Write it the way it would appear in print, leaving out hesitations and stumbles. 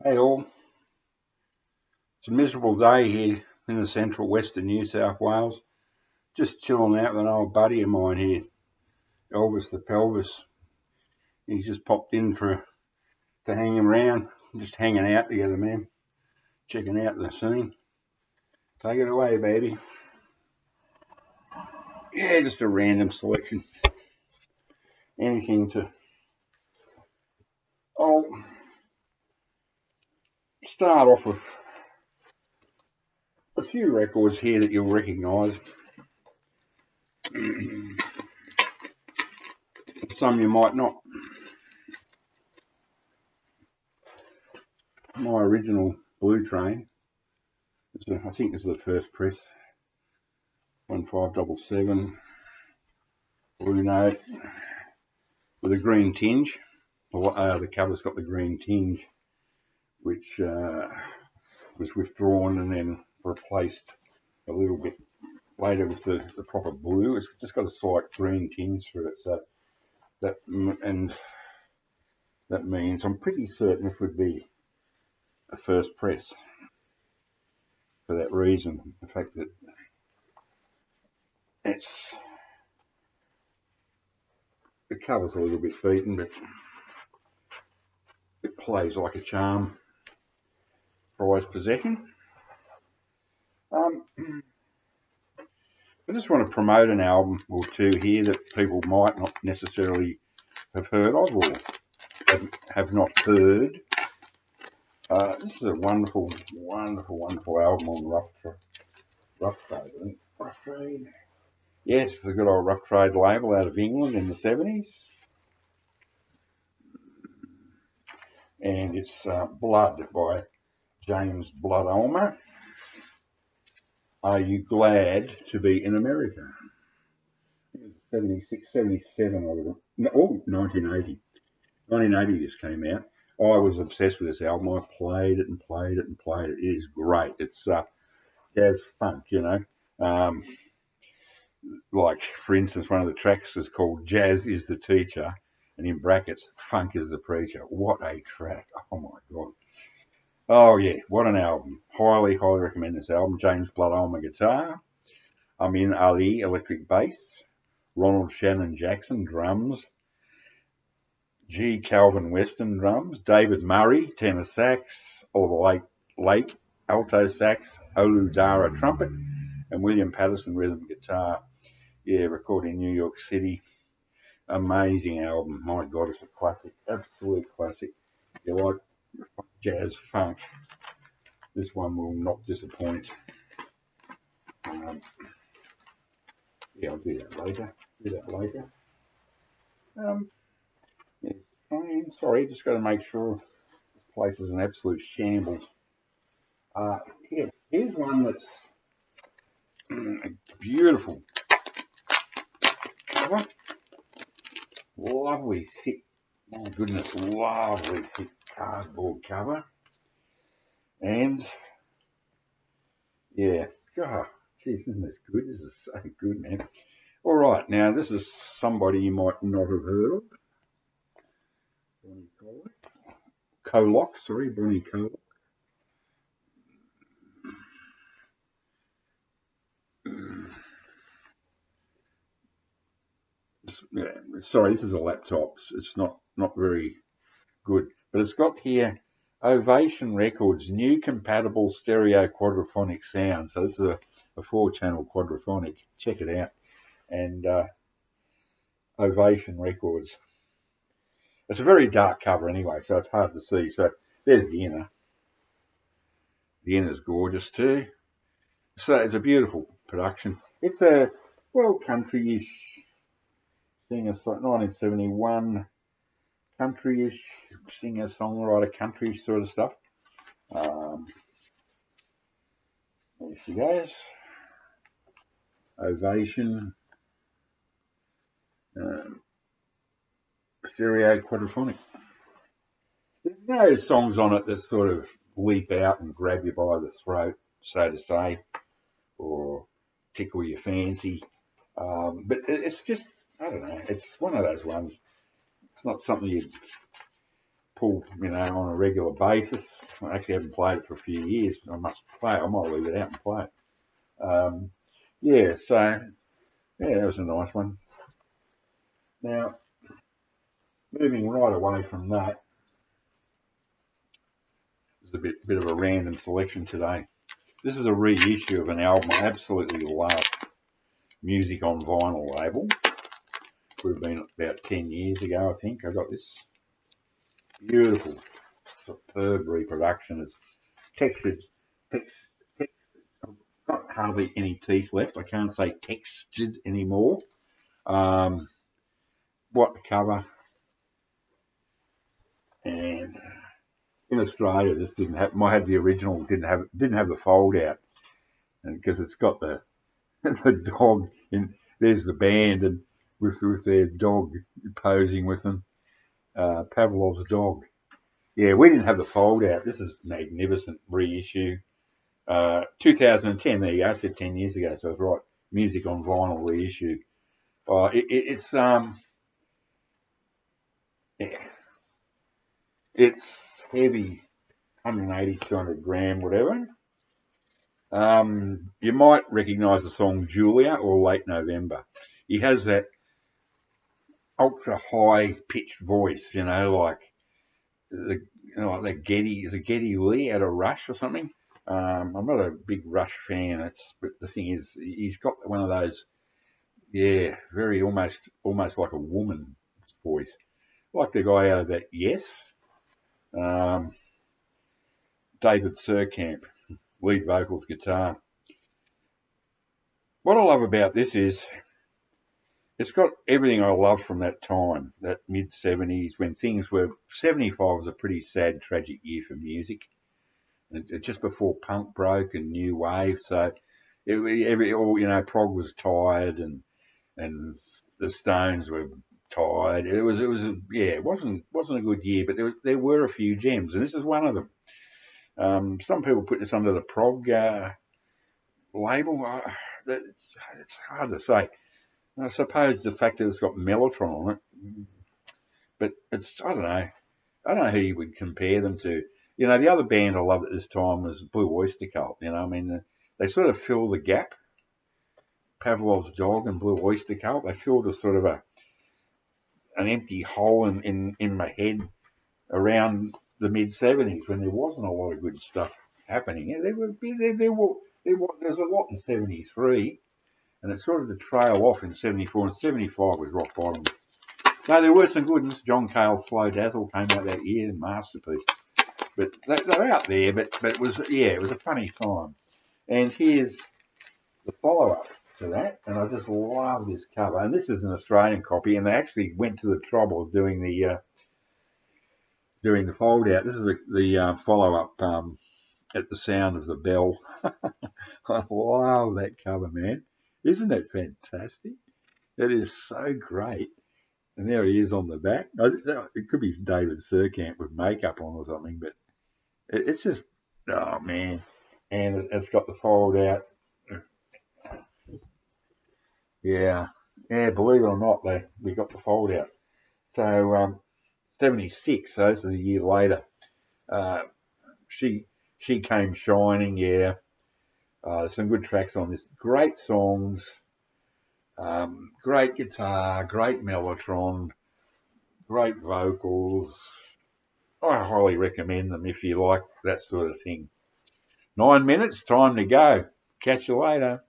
Hey all, it's a miserable day here in the central western New South Wales. Just chilling out with an old buddy of mine here, Elvis the Pelvis. He's just popped in to hang around, just hanging out together, man. Checking out the scene. Take it away, baby. Yeah, just a random selection. Anything to. I'll start off with a few records here that you'll recognise. Some you might not. My original Blue Train. I think this is the first press. 1577 Blue Note with a green tinge. The cover's got the green tinge, which was withdrawn and then replaced a little bit later with the proper blue. It's just got a slight green tinge through it, so that means I'm pretty certain this would be a first press for that reason. The fact that the cover's a little bit beaten, but it plays like a charm. Prized possession. I just want to promote an album or two here that people might not necessarily have heard of or have not heard. This is a wonderful, wonderful, wonderful album on Rough Trade, I think. Rough Trade. Yes, the good old Rough Trade label out of England in the 70s. And it's Blood by James Blood Ulmer. Are You Glad to Be in America? 76, 77, oh, 1980. 1980 this came out. I was obsessed with this album. I played it and played it and played it. It is great. It's jazz funk, you know. Like, for instance, one of the tracks is called Jazz is the Teacher, and in brackets, Funk is the Preacher. What a track. Oh, my God. Oh, yeah, what an album. Highly, highly recommend this album. James Blood Ulmer guitar. Amin Ali electric bass. Ronald Shannon Jackson drums. G. Calvin Weston drums. David Murray tenor sax. Oliver Lake alto sax. Olu Dara trumpet. And William Patterson rhythm guitar. Yeah, recorded in New York City. Amazing album. My God, it's a classic. Absolute classic. If you like jazz funk, this one will not disappoint. Yeah, I'll do that later. Yeah, sorry, just got to make sure this place is an absolute shambles. Here's one that's a beautiful cover. Lovely thick, my goodness, lovely thick cardboard cover. And yeah, God, geez, isn't this good? This is so good, man. All right, now this is somebody you might not have heard of. Bonnie Coloc, Bonnie Coloc. Yeah, sorry, this is a laptop. It's not very good, but it's got here Ovation Records new compatible stereo quadraphonic sound. So this is a 4-channel quadraphonic. Check it out. And Ovation Records. It's a very dark cover anyway, so it's hard to see. So there's the inner. The inner's gorgeous too. So it's a beautiful production. It's a country-ish singer, 1971 country-ish singer-songwriter, country sort of stuff. There she goes. Ovation. Stereo quadraphonic. There's no songs on it that sort of leap out and grab you by the throat, so to say, or tickle your fancy. But it's just, I don't know, it's one of those ones. It's not something you'd pull, on a regular basis. I actually haven't played it for a few years. I must play it. I might leave it out and play it. That was a nice one. Now, moving right away from that, this is a bit of a random selection today. This is a reissue of an album I absolutely love. Music on Vinyl label. Would have been about 10 years ago, I think. I got this beautiful, superb reproduction. It's textured, got hardly any teeth left. I can't say textured anymore. What cover? And in Australia, this didn't have. I had the original. Didn't have the fold out, and because it's got the dog in. There's the band and with their dog posing with them. Pavlov's dog. Yeah, we didn't have the fold out. This is magnificent reissue. 2010. There you go. I said 10 years ago, so it's right. Music on Vinyl reissue. It's it's heavy, 180, 200 gram, whatever. You might recognise the song Julia or Late November. He has that ultra high pitched voice, like like Geddy. Is it Geddy Lee out of Rush or something? I'm not a big Rush fan. But the thing is, he's got one of those, very almost like a woman's voice, like the guy out of that Yes, David Surkamp, lead vocals, guitar. What I love about this is it's got everything I love from that time, that mid-70s, when things were. 75 was a pretty sad, tragic year for music. It's just before punk broke and new wave, so prog was tired and the Stones were tired. It wasn't a good year, but there were a few gems, and this is one of them. Some people put this under the prog label. It's hard to say. I suppose the fact that it's got Mellotron on it, but I don't know. I don't know who you would compare them to. The other band I loved at this time was Blue Oyster Cult. They sort of fill the gap. Pavlov's Dog and Blue Oyster Cult. They filled a sort of an empty hole in my head around the mid-70s when there wasn't a lot of good stuff happening. There's a lot in 73, and it started to trail off in 74, and 75 was rock bottom. No, there were some good ones. John Cale's Slow Dazzle came out that year, masterpiece. But they're out there, but it was a funny time. And here's the follow-up to that, and I just love this cover. And this is an Australian copy, and they actually went to the trouble of doing the fold-out. This is the follow-up at the Sound of the Bell. I love that cover, man. Isn't it fantastic? It is so great. And there he is on the back. It could be David Surkamp with makeup on or something, but it's just, oh man. And it's got the fold out. Yeah, believe it or not, we got the fold out. So, 76, so this is a year later. She came shining, yeah. Some good tracks on this. Great songs. Great guitar, great mellotron, great vocals. I highly recommend them if you like that sort of thing. 9 minutes, time to go. Catch you later.